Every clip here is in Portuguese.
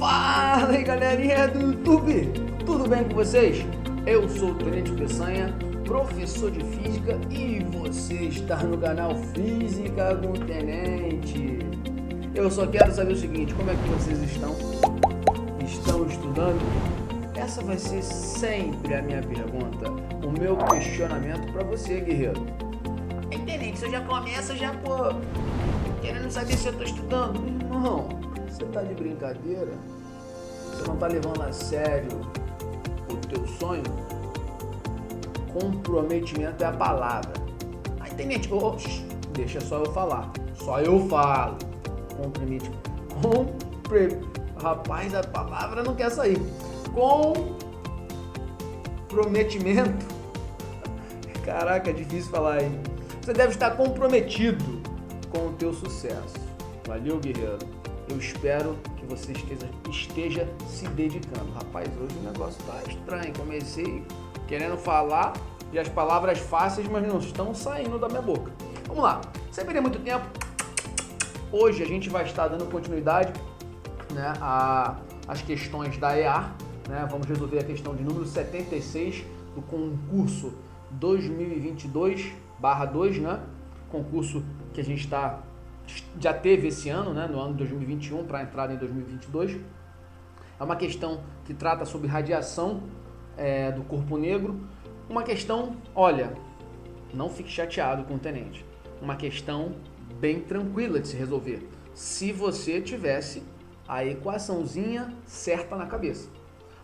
Fala aí, galerinha do YouTube, tudo bem com vocês? Eu sou o Tenente Peçanha, professor de Física, e você está no canal Física com o Tenente. Eu só quero saber o seguinte, como é que vocês estão? Estão estudando? Essa vai ser sempre a minha pergunta, o meu questionamento para você, guerreiro. Ei, Tenente, você já começa querendo saber se eu estou estudando? Irmão, você tá de brincadeira? Você não tá levando a sério o teu sonho? Comprometimento é a palavra. Aí, Tenente, deixa só eu falar. Só eu falo. Rapaz, a palavra não quer sair. Comprometimento. Caraca, é difícil falar, hein? Você deve estar comprometido com o teu sucesso. Valeu, guerreiro? Eu espero que você esteja se dedicando. Rapaz, hoje o negócio tá estranho. Comecei querendo falar e as palavras fáceis, mas não estão saindo da minha boca. Vamos lá, sem perder muito tempo. Hoje a gente vai estar dando continuidade, né, às questões da EAR. Né? Vamos resolver a questão de número 76 do concurso 2022/2, né? Concurso que a gente já teve esse ano, né? No ano de 2021 para a entrada em 2022. É uma questão que trata sobre radiação do corpo negro. Uma questão, olha, não fique chateado com o tenente. Uma questão bem tranquila de se resolver, se você tivesse a equaçãozinha certa na cabeça.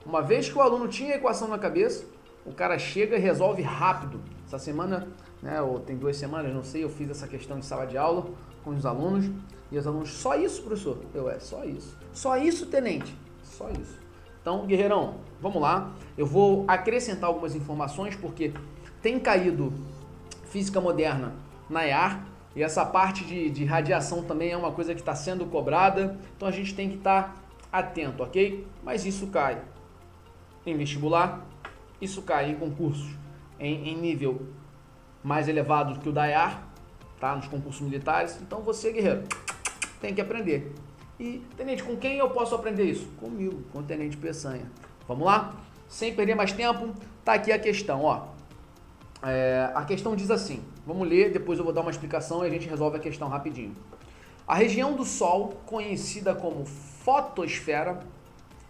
Uma vez que o aluno tinha a equação na cabeça, o cara chega e resolve rápido. Essa semana, né, ou tem 2 semanas, não sei, eu fiz essa questão de sala de aula com os alunos, e os alunos, só isso, professor? Só isso. Só isso, tenente? Só isso. Então, guerreirão, vamos lá. Eu vou acrescentar algumas informações, porque tem caído física moderna na EAR, e essa parte de radiação também é uma coisa que está sendo cobrada, então a gente tem que estar atento, ok? Mas isso cai em vestibular, isso cai em concursos em nível mais elevado que o da EAR, tá? Nos concursos militares. Então você, guerreiro, tem que aprender. E, tenente, com quem eu posso aprender isso? Comigo, com o Tenente Peçanha. Vamos lá? Sem perder mais tempo, tá aqui a questão, ó. A questão diz assim, vamos ler, depois eu vou dar uma explicação e a gente resolve a questão rapidinho. A região do Sol, conhecida como fotosfera,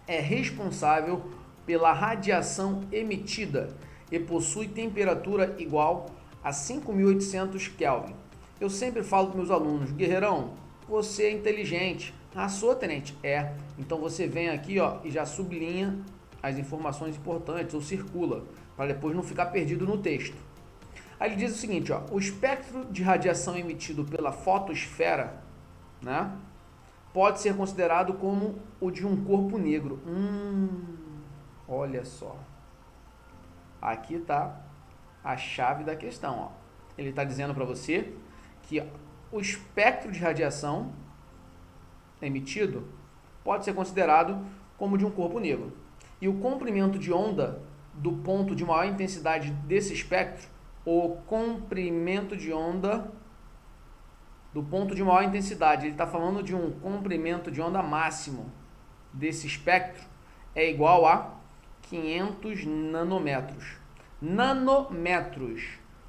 é responsável pela radiação emitida e possui temperatura igual a 5.800 Kelvin. Eu sempre falo para meus alunos, guerreirão, você é inteligente. Ah, sou, tenente? É. Então você vem aqui, ó, e já sublinha as informações importantes, ou circula, para depois não ficar perdido no texto. Aí ele diz o seguinte, ó, o espectro de radiação emitido pela fotosfera, né, pode ser considerado como o de um corpo negro. Olha só. Aqui está a chave da questão, ó. Ele está dizendo para você que o espectro de radiação emitido pode ser considerado como de um corpo negro. E o comprimento de onda do ponto de maior intensidade desse espectro, o comprimento de onda do ponto de maior intensidade, ele está falando de um comprimento de onda máximo desse espectro, é igual a 500 nanômetros. Nanômetros,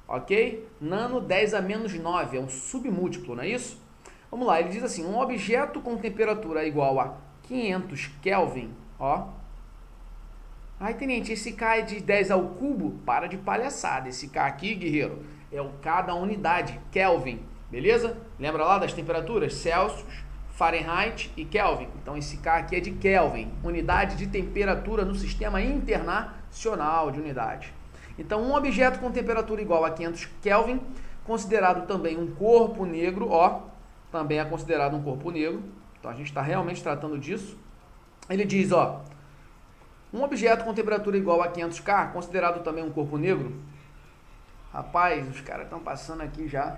ok? Nano 10 a menos 9, é um submúltiplo, não é isso? Vamos lá, ele diz assim, um objeto com temperatura igual a 500 Kelvin, ó. Ai, tenente, esse K é de 10 ao cubo? Para de palhaçada, esse K aqui, guerreiro, é o K da unidade, Kelvin, beleza? Lembra lá das temperaturas? Celsius, Fahrenheit e Kelvin. Então esse K aqui é de Kelvin, unidade de temperatura no sistema internacional de unidade. Então um objeto com temperatura igual a 500 Kelvin, considerado também um corpo negro, ó, também é considerado um corpo negro. Então a gente está realmente tratando disso. Ele diz, ó, um objeto com temperatura igual a 500 K, considerado também um corpo negro. Rapaz, os caras estão passando aqui já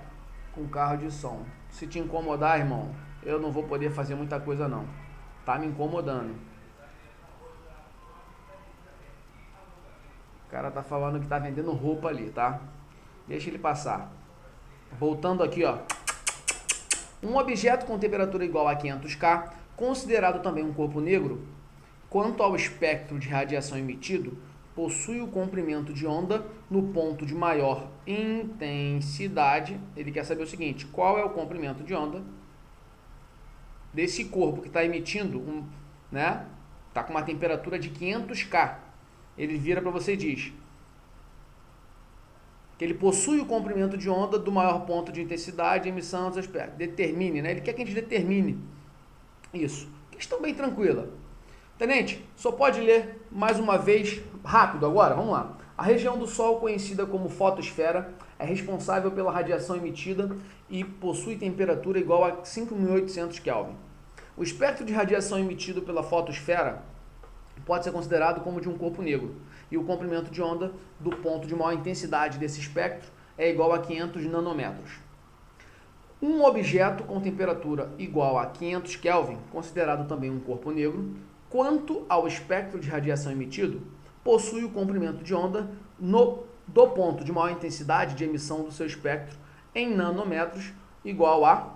com carro de som. Se te incomodar, irmão, eu não vou poder fazer muita coisa não. Tá me incomodando. O cara tá falando que tá vendendo roupa ali, tá? Deixa ele passar. Voltando aqui, ó. Um objeto com temperatura igual a 500 K, considerado também um corpo negro, quanto ao espectro de radiação emitido, possui o comprimento de onda no ponto de maior intensidade. Ele quer saber o seguinte: qual é o comprimento de onda desse corpo que está emitindo, né? Está com uma temperatura de 500 K. Ele vira para você e diz que ele possui o comprimento de onda do maior ponto de intensidade, emissão dos espectros. Determine, né? Ele quer que a gente determine isso. Questão bem tranquila. Tenente, só pode ler mais uma vez, rápido agora, vamos lá. A região do Sol, conhecida como fotosfera, é responsável pela radiação emitida e possui temperatura igual a 5.800 Kelvin. O espectro de radiação emitido pela fotosfera pode ser considerado como de um corpo negro, e o comprimento de onda do ponto de maior intensidade desse espectro é igual a 500 nanômetros. Um objeto com temperatura igual a 500 Kelvin, considerado também um corpo negro, quanto ao espectro de radiação emitido, possui o comprimento de onda do ponto de maior intensidade de emissão do seu espectro em nanômetros igual a...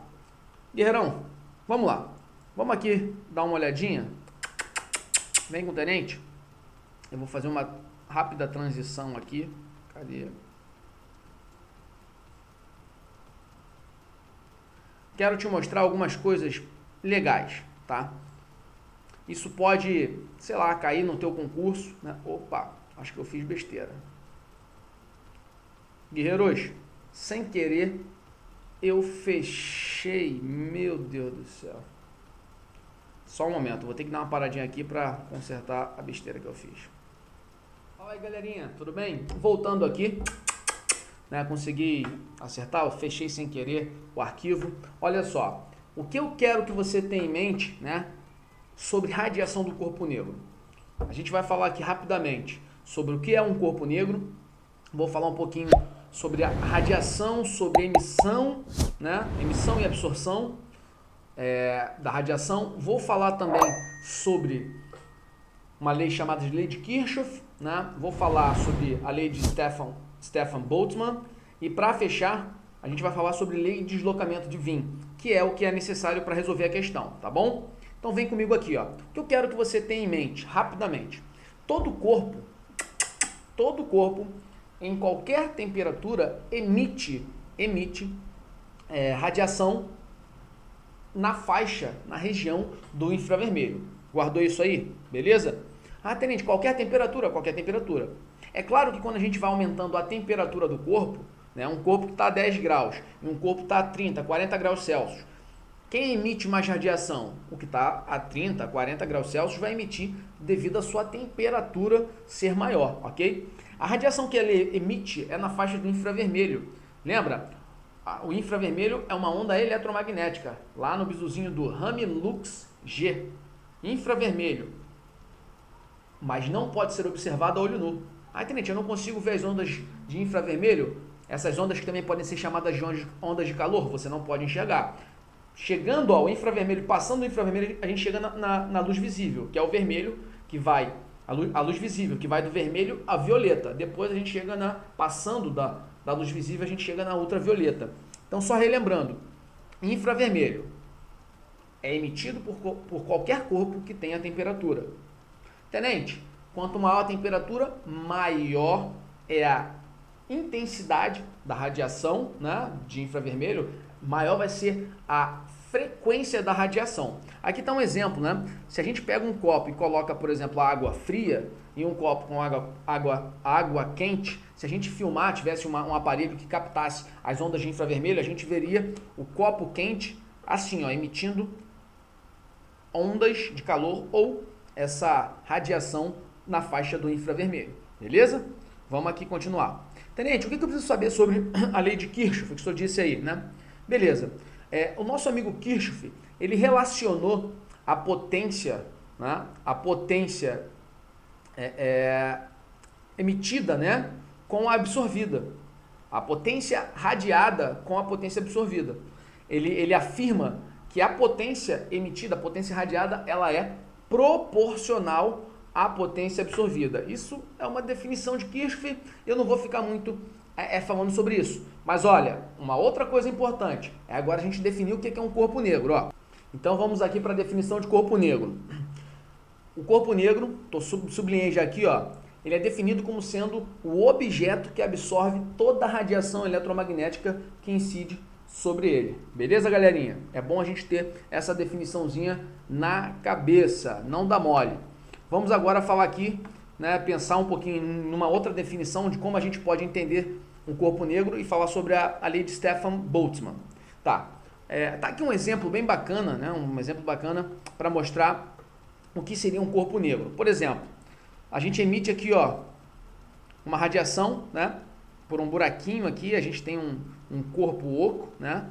Guerreirão, vamos lá. Vamos aqui dar uma olhadinha. Vem com o tenente. Eu vou fazer uma rápida transição aqui. Cadê? Quero te mostrar algumas coisas legais, tá? Isso pode, sei lá, cair no teu concurso, né? Opa, acho que eu fiz besteira. Guerreiros, sem querer, eu fechei. Meu Deus do céu. Só um momento, vou ter que dar uma paradinha aqui para consertar a besteira que eu fiz. Fala aí, galerinha, tudo bem? Voltando aqui, né? Consegui acertar, eu fechei sem querer o arquivo. Olha só, o que eu quero que você tenha em mente, né? Sobre radiação do corpo negro. A gente vai falar aqui rapidamente sobre o que é um corpo negro. Vou falar um pouquinho sobre a radiação, sobre emissão, né? Emissão e absorção da radiação. Vou falar também sobre uma lei chamada de lei de Kirchhoff, né? Vou falar sobre a lei de Stefan Boltzmann. E para fechar, a gente vai falar sobre lei de deslocamento de Wien, que é o que é necessário para resolver a questão, tá bom? Então vem comigo aqui, ó. O que eu quero que você tenha em mente, rapidamente. Todo corpo, em qualquer temperatura, emite radiação na faixa, na região do infravermelho. Guardou isso aí? Beleza? Ah, tenente, qualquer temperatura. É claro que quando a gente vai aumentando a temperatura do corpo, né, um corpo que está a 10 graus e um corpo que está a 30, 40 graus Celsius, quem emite mais radiação? O que está a 30, 40 graus Celsius vai emitir devido à sua temperatura ser maior, ok? A radiação que ele emite é na faixa do infravermelho. Lembra? O infravermelho é uma onda eletromagnética, lá no bizuzinho do Raman-Lux G. Infravermelho. Mas não pode ser observado a olho nu. Ah, tenente, eu não consigo ver as ondas de infravermelho? Essas ondas que também podem ser chamadas de ondas de calor, você não pode enxergar. Chegando ao infravermelho, passando do infravermelho, a gente chega na luz visível, que é o vermelho, que vai, a luz visível, que vai do vermelho a violeta. Depois a gente chega passando da luz visível, a gente chega na ultravioleta. Então, só relembrando, infravermelho é emitido por qualquer corpo que tenha temperatura. Tenente, quanto maior a temperatura, maior é a intensidade da radiação, né, de infravermelho, maior vai ser a frequência da radiação. Aqui está um exemplo, né? Se a gente pega um copo e coloca, por exemplo, a água fria e um copo com água quente, se a gente filmar, tivesse um aparelho que captasse as ondas de infravermelho, a gente veria o copo quente assim, ó, emitindo ondas de calor ou essa radiação na faixa do infravermelho. Beleza? Vamos aqui continuar. Tenente, o que eu preciso saber sobre a lei de Kirchhoff, que o senhor disse aí, né? Beleza. O nosso amigo Kirchhoff, ele relacionou a potência, né? A potência emitida, né? Com a absorvida. A potência radiada com a potência absorvida. Ele afirma que a potência emitida, a potência radiada, ela é proporcional à potência absorvida. Isso é uma definição de Kirchhoff, eu não vou ficar muito falando sobre isso. Mas olha, uma outra coisa importante é agora a gente definir o que é um corpo negro. Ó. Então vamos aqui para a definição de corpo negro. O corpo negro, sublinhei já aqui, ó, ele é definido como sendo o objeto que absorve toda a radiação eletromagnética que incide sobre ele. Beleza, galerinha? É bom a gente ter essa definiçãozinha na cabeça, não dá mole. Vamos agora falar aqui, né, pensar um pouquinho numa outra definição de como a gente pode entender um corpo negro e falar sobre a lei de Stefan Boltzmann. Tá, tá aqui um exemplo bem bacana, né, um exemplo bacana para mostrar o que seria um corpo negro. Por exemplo, a gente emite aqui, ó, uma radiação, né, por um buraquinho aqui, a gente tem um corpo oco, né,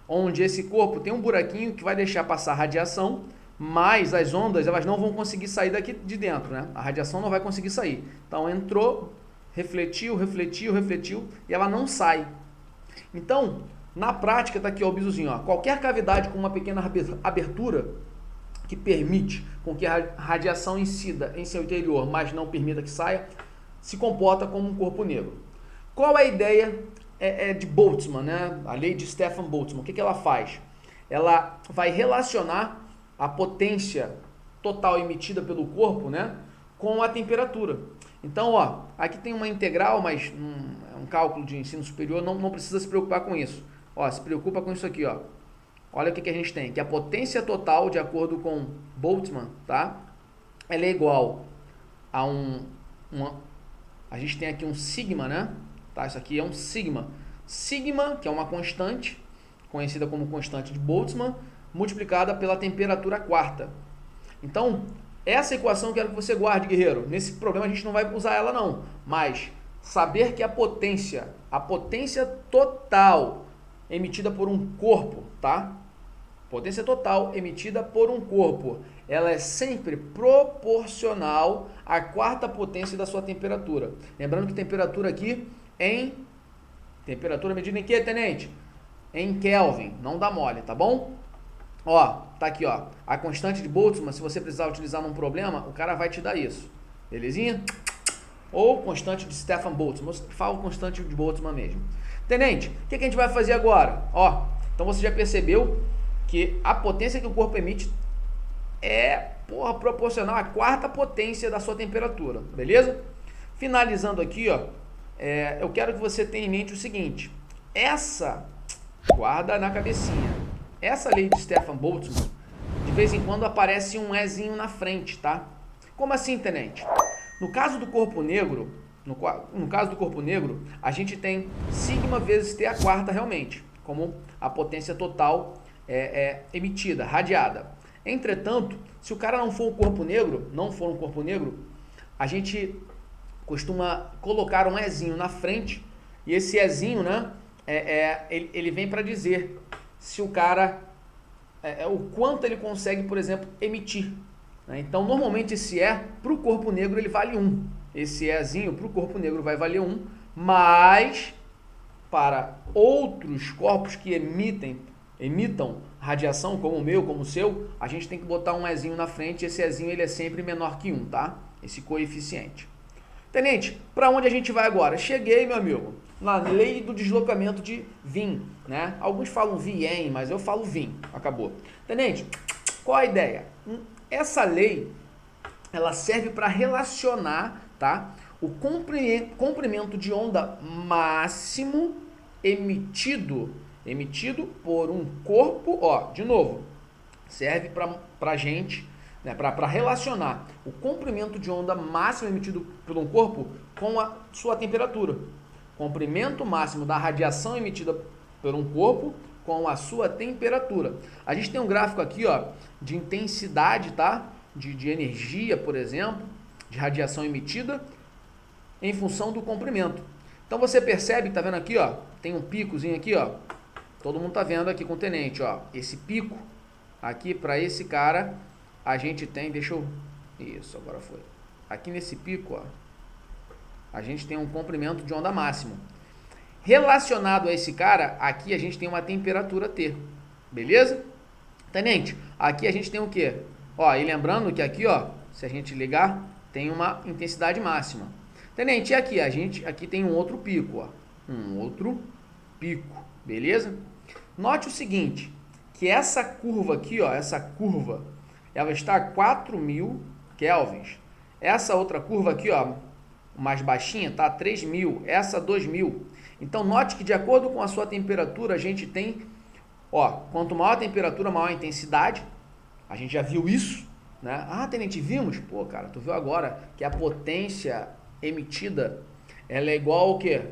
onde esse corpo tem um buraquinho que vai deixar passar radiação, mas as ondas elas não vão conseguir sair daqui de dentro, né? A radiação não vai conseguir sair. Então entrou, refletiu e ela não sai. Então, na prática, tá aqui ó, o bisuzinho, ó. Qualquer cavidade com uma pequena abertura que permite com que a radiação incida em seu interior, mas não permita que saia, se comporta como um corpo negro. Qual é a ideia de Boltzmann, né? A lei de Stefan Boltzmann? O que ela faz? Ela vai relacionar a potência total emitida pelo corpo, né, com a temperatura. Então, ó, aqui tem uma integral, mas é um cálculo de ensino superior, não precisa se preocupar com isso. Ó, se preocupa com isso aqui, ó. Olha o que a gente tem, que a potência total, de acordo com Boltzmann, tá, ela é igual a a gente tem aqui um sigma, né, tá, isso aqui é um sigma. Sigma, que é uma constante, conhecida como constante de Boltzmann, multiplicada pela temperatura quarta. Então, essa equação eu quero que você guarde, guerreiro. Nesse problema a gente não vai usar ela não, mas saber que a potência total emitida por um corpo, tá? Potência total emitida por um corpo, ela é sempre proporcional à quarta potência da sua temperatura. Lembrando que temperatura aqui temperatura medida em que, tenente? Em Kelvin, não dá mole, tá bom? Ó, tá aqui, ó, a constante de Boltzmann, se você precisar utilizar num problema, o cara vai te dar isso, belezinha? Ou constante de Stefan Boltzmann, fala constante de Boltzmann mesmo. Tenente, o que a gente vai fazer agora? Ó, então você já percebeu que a potência que o corpo emite é, proporcional à quarta potência da sua temperatura, beleza? Finalizando aqui, ó, eu quero que você tenha em mente o seguinte, guarda na cabecinha, essa lei de Stefan Boltzmann, de vez em quando aparece um Ezinho na frente, tá? Como assim, tenente? No caso do corpo negro, a gente tem sigma vezes T a quarta realmente, como a potência total emitida, radiada. Entretanto, se o cara não for um corpo negro, a gente costuma colocar um Ezinho na frente, e esse Ezinho, né, ele vem para dizer se o cara, o quanto ele consegue, por exemplo, emitir. Né? Então, normalmente esse para o corpo negro ele vale 1. Esse Ezinho para o corpo negro vai valer 1, mas para outros corpos que emitam radiação, como o meu, como o seu, a gente tem que botar um Ezinho na frente, esse Ezinho ele é sempre menor que 1, tá? Esse coeficiente. Tenente, para onde a gente vai agora? Cheguei, meu amigo, na lei do deslocamento de Wien, né? Alguns falam Wien, mas eu falo Wien, acabou. Tenente, qual a ideia? Essa lei, ela serve para relacionar, tá? O comprimento de onda máximo emitido por um corpo, ó, de novo, serve para gente, né, para relacionar o comprimento de onda máximo emitido por um corpo com a sua temperatura. Comprimento máximo da radiação emitida por um corpo com a sua temperatura. A gente tem um gráfico aqui, ó, de intensidade, tá? De energia, por exemplo, de radiação emitida em função do comprimento. Então você percebe, tá vendo aqui, ó, tem um picozinho aqui, ó. Todo mundo tá vendo aqui com o tenente, ó, esse pico aqui para esse cara, a gente tem, isso, agora foi. Aqui nesse pico, ó, a gente tem um comprimento de onda máximo. Relacionado a esse cara, aqui a gente tem uma temperatura T, beleza? Tenente, aqui a gente tem o quê? Ó, e lembrando que aqui, ó, se a gente ligar, tem uma intensidade máxima. Tenente, e aqui? Aqui tem um outro pico, ó. Um outro pico, beleza? Note o seguinte, que essa curva aqui, ó, essa curva, ela está a 4.000 kelvins. Essa outra curva aqui, ó, mais baixinha, tá a 3.000, essa 2.000. Então, note que de acordo com a sua temperatura, a gente tem, ó, quanto maior a temperatura, maior a intensidade. A gente já viu isso, né? Ah, Tenente, vimos? Pô, cara, tu viu agora que a potência emitida, ela é igual ao quê?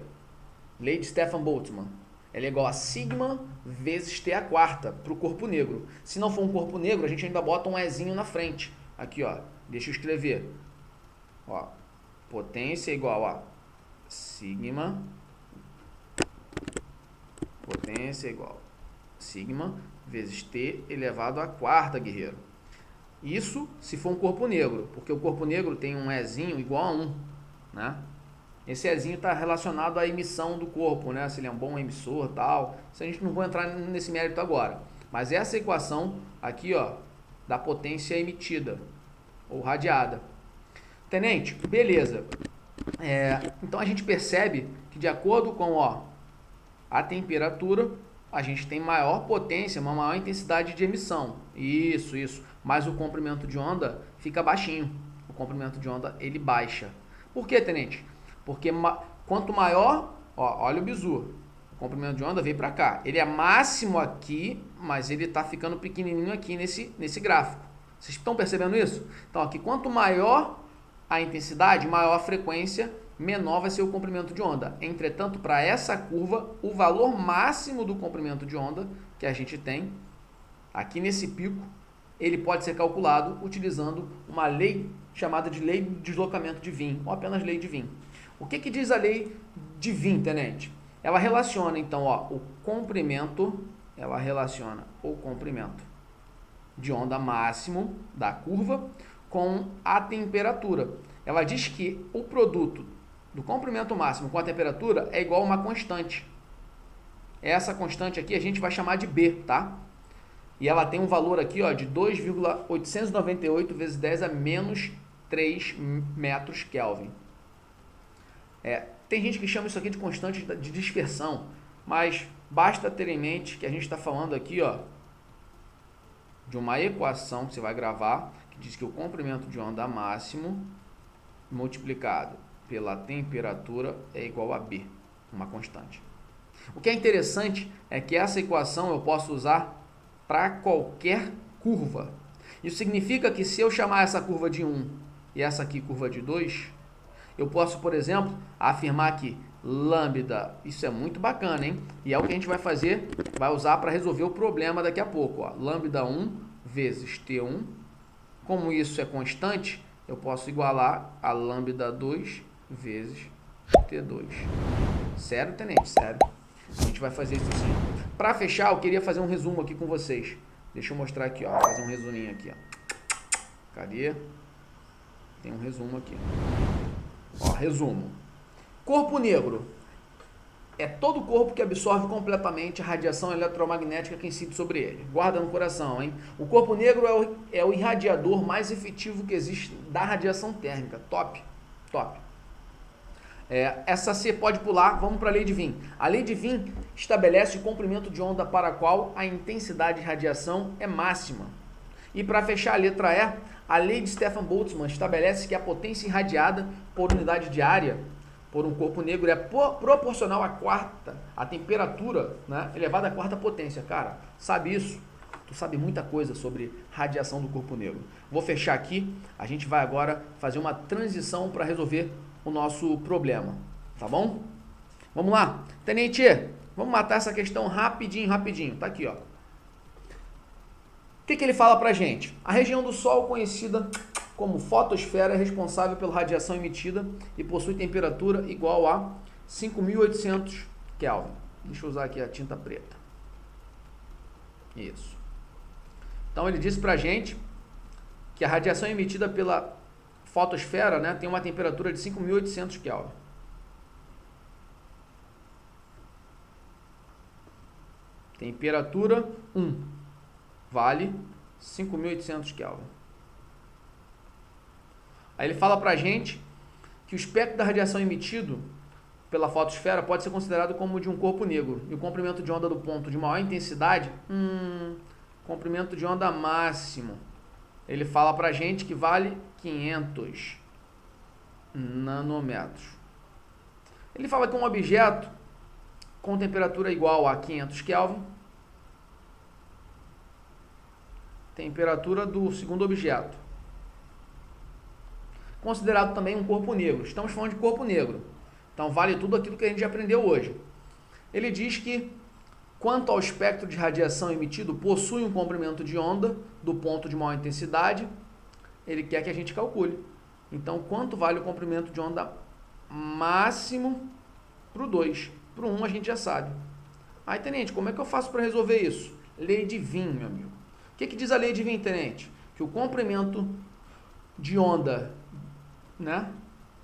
Lei de Stefan Boltzmann. Ela é igual a sigma vezes T a quarta para o corpo negro. Se não for um corpo negro, a gente ainda bota um Ezinho na frente. Aqui, ó, deixa eu escrever. Ó, potência igual a sigma, potência igual a sigma vezes T elevado à quarta, guerreiro. Isso se for um corpo negro, porque o corpo negro tem um Ezinho igual a 1, né? Esse Ezinho está relacionado à emissão do corpo, né? Se ele é um bom emissor e tal. Isso a gente não vai entrar nesse mérito agora. Mas essa equação aqui, ó, da potência emitida ou radiada. Tenente, beleza. Então a gente percebe que de acordo com, ó, a temperatura, a gente tem maior potência, uma maior intensidade de emissão. Isso. Mas o comprimento de onda fica baixinho. O comprimento de onda, ele baixa. Por quê, Tenente? Porque quanto maior, ó, olha o bizu, o comprimento de onda veio para cá. Ele é máximo aqui, mas ele está ficando pequenininho aqui nesse gráfico. Vocês estão percebendo isso? Então, aqui, quanto maior a intensidade, maior a frequência, menor vai ser o comprimento de onda. Entretanto, para essa curva, o valor máximo do comprimento de onda que a gente tem, aqui nesse pico, ele pode ser calculado utilizando uma lei chamada de lei de deslocamento de Wien, ou apenas lei de Wien. O que diz a lei de Wien, Tenente? Ela relaciona, então, ó, o comprimento de onda máximo da curva com a temperatura. Ela diz que o produto do comprimento máximo com a temperatura é igual a uma constante. Essa constante aqui a gente vai chamar de B, tá? E ela tem um valor aqui, ó, de 2,898 vezes 10 a menos 3 metros Kelvin. Tem gente que chama isso aqui de constante de dispersão, mas basta ter em mente que a gente está falando aqui, ó, de uma equação que você vai gravar, que diz que o comprimento de onda máximo multiplicado pela temperatura é igual a B, uma constante. O que é interessante é que essa equação eu posso usar para qualquer curva. Isso significa que se eu chamar essa curva de 1 e essa aqui curva de 2, eu posso, por exemplo, afirmar que lambda, isso é muito bacana, hein? E é o que a gente vai fazer, vai usar para resolver o problema daqui a pouco, ó. Lambda 1 vezes T1, como isso é constante, eu posso igualar a lambda 2 vezes T2. Sério, Tenente? Sério. A gente vai fazer isso assim. Para fechar, eu queria fazer um resumo aqui com vocês. Deixa eu mostrar aqui, ó. Vou fazer um resuminho aqui, ó. Cadê? Tem um resumo aqui. Ó, resumo. Corpo negro é todo corpo que absorve completamente a radiação eletromagnética que incide sobre ele. Guarda no coração, hein? O corpo negro é o irradiador mais efetivo que existe da radiação térmica. Top. Essa você pode pular, vamos para a lei de Wien. A lei de Wien estabelece o comprimento de onda para a qual a intensidade de radiação é máxima. E para fechar a letra E, a lei de Stefan Boltzmann estabelece que a potência irradiada por unidade de área por um corpo negro é proporcional à temperatura, né, elevada à quarta potência. Cara, sabe isso? Tu sabe muita coisa sobre radiação do corpo negro. Vou fechar aqui, a gente vai agora fazer uma transição para resolver o nosso problema, tá bom? Vamos lá? Tenente, vamos matar essa questão rapidinho. Tá aqui, ó. O que ele fala pra gente? A região do Sol, conhecida como fotosfera, é responsável pela radiação emitida e possui temperatura igual a 5.800 Kelvin. Deixa eu usar aqui a tinta preta. Isso. Então ele disse pra gente que a radiação emitida pela fotosfera, né, tem uma temperatura de 5.800 Kelvin. Temperatura 1 vale 5.800 Kelvin. Aí ele fala pra gente que o espectro da radiação emitido pela fotosfera pode ser considerado como de um corpo negro. E o comprimento de onda do ponto de maior intensidade, comprimento de onda máximo. Ele fala pra gente que vale 500 nanômetros. Ele fala que um objeto com temperatura igual a 500 Kelvin, temperatura do segundo objeto, considerado também um corpo negro. Estamos falando de corpo negro, então vale tudo aquilo que a gente já aprendeu hoje. Ele diz que, quanto ao espectro de radiação emitido, possui um comprimento de onda do ponto de maior intensidade. Ele quer que a gente calcule. Então, quanto vale o comprimento de onda máximo para o 2? Para o 1 a gente já sabe. Aí, tenente, como é que eu faço para resolver isso? Lei de Wien, meu amigo. O que diz a lei de Wien, tenente? Que o comprimento de onda, né,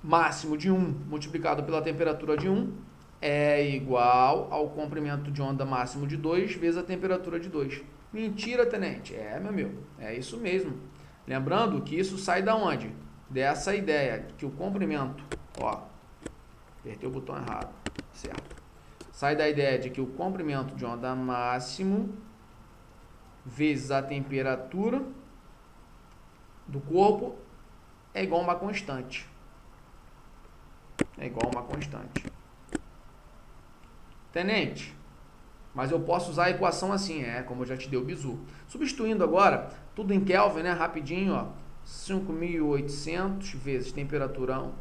máximo de 1 multiplicado pela temperatura de 1 é igual ao comprimento de onda máximo de 2 vezes a temperatura de 2. Mentira, tenente. Meu amigo, é isso mesmo. Lembrando que isso sai da onde? Dessa ideia que o comprimento, apertei o botão errado, certo? Sai da ideia de que o comprimento de onda máximo vezes a temperatura do corpo é igual a uma constante. É igual a uma constante. Tenente, mas eu posso usar a equação assim, como eu já te dei o bizu. Substituindo agora, tudo em Kelvin, né, rapidinho, 5.800 vezes temperatura 1.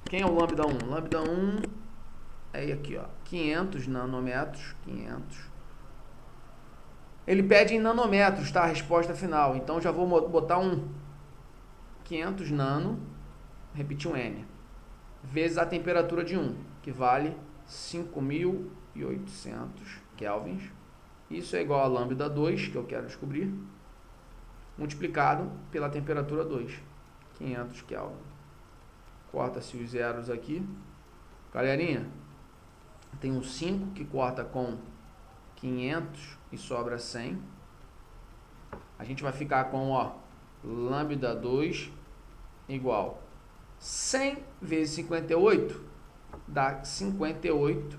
Quem é o lambda 1? Lambda 1 é aqui, 500 nanômetros, 500. Ele pede em nanômetros, tá? A resposta final. Então, já vou botar 500 nano, repetir um N, vezes a temperatura de 1, que vale 5.800 kelvins. Isso é igual a lambda 2, que eu quero descobrir, multiplicado pela temperatura 2, 500 kelvin. Corta-se os zeros aqui. Galerinha, tem um 5 que corta com 500 e sobra 100. A gente vai ficar com, lambda 2 igual 100 vezes 58 dá 58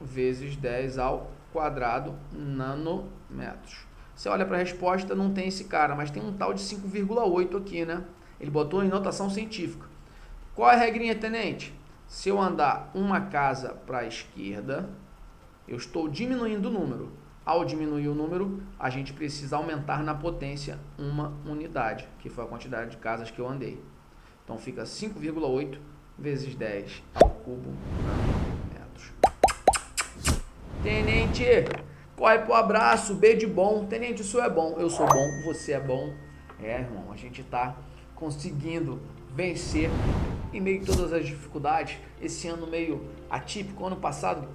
vezes 10 ao quadrado nanômetros. Você olha para a resposta, não tem esse cara, mas tem um tal de 5,8 aqui, né? Ele botou em notação científica. Qual é a regrinha, tenente? Se eu andar uma casa para a esquerda, eu estou diminuindo o número. Ao diminuir o número, a gente precisa aumentar na potência uma unidade, que foi a quantidade de casas que eu andei. Então fica 5,8 vezes 10 ao cubo nanômetros. Tenente, corre pro abraço, B de bom. Tenente, o senhor é bom, eu sou bom, você é bom. Irmão, a gente tá conseguindo vencer em meio a todas as dificuldades. Esse ano meio atípico, ano passado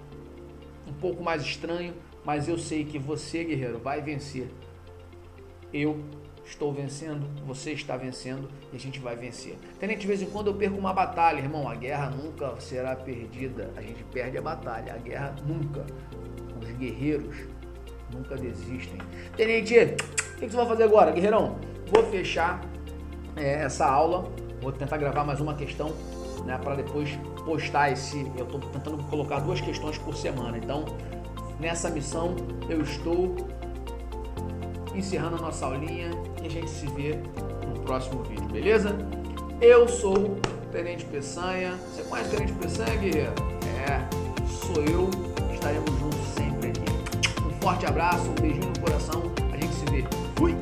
um pouco mais estranho, mas eu sei que você, guerreiro, vai vencer. Eu estou vencendo, você está vencendo e a gente vai vencer. Tenente, de vez em quando eu perco uma batalha, irmão. A guerra nunca será perdida. A gente perde a batalha, a guerra nunca. Os guerreiros nunca desistem. Tenente, o que você vai fazer agora, guerreirão? Vou fechar essa aula. Vou tentar gravar mais uma questão, né, para depois postar eu estou tentando colocar 2 questões por semana. Então, nessa missão, eu estou encerrando a nossa aulinha e a gente se vê no próximo vídeo, beleza? Eu sou o Tenente Peçanha. Você conhece o Tenente Peçanha, guerreiro? Sou eu. Estaremos juntos sempre aqui. Um forte abraço, um beijinho no coração. A gente se vê. Fui!